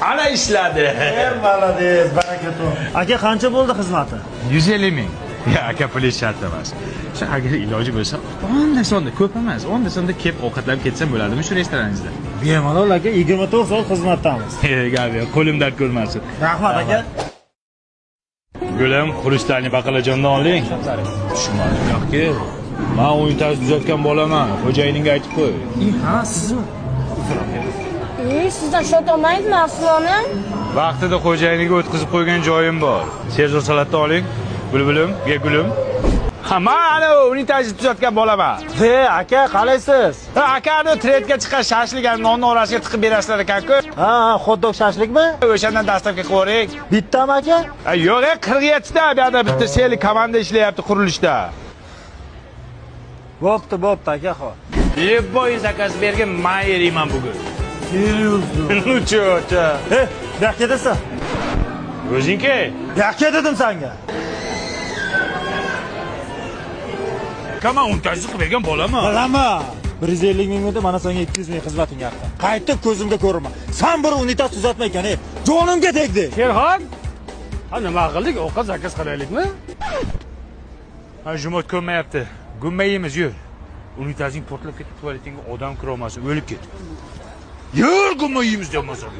Ana ishladi. Malades, baraka top. Aka qancha bo'ldi xizmati? 150 ming. Ya, aka puli shart emas. Shu agar iloji bo'lsa, onda sonda ko'p emas. Onda sonda kelib ovqatlab ketsam bo'ladimi shu restoraningizda? Bemalol aka, 24 soat xizmatdamiz. Gabi, qo'lim dard ko'rmasin. Rahmat aka. Gulim, xurishlarni baqalajondan oling. Tushunmadim yo'qki. Men unitaz tuzatgan bolaman. Xo'jayiningga aytib qo'y. Ha, sizmi? Sizdan shot olmaydimi Asloni? Vaqtida xo'jayiniga o'tkazib qo'ygan joyim bor. Serjor salatni oling. Bulbulim, ye gulim. Ha, men ana unitazni tuzatgan bolaman. He, aka, qalaysiz? Ha, akani tredga chiqqan shashligini nonni orasiga tiqib berasizlar ekan-ku. Ha, hot-dog shashlikmi? O'shandan dastavka qilib o'ring. Bittami aka? Yo'q, 47 ta bu yerda bitta seli komanda ishlayapti qurilishda. Bo'pti, aka, xo'p. Lebboy zakaz bergan men yeriyman bugun. Seriozmi? Cho'cha. He, yo'q ketasan. O'zingki? Yo'q dedim senga. Kama untazni qilib bergan bolaman. Bilaman. 150 ming edi, mana senga 200 ming xizmating haqida. Qaytib ko'zimga ko'rma. Sen bir unitas tuzatma ekan, jonimga tegdi. Sherxon, ha nima qildik? Ovqat zakaz qilaylikmi? Ha, jumot ko'rmayapti. Gummayimiz yur. Unitazing portlab ketib, tualetingga odam kira olmasin, o'lib ket. Yur, gummayimiz demasin.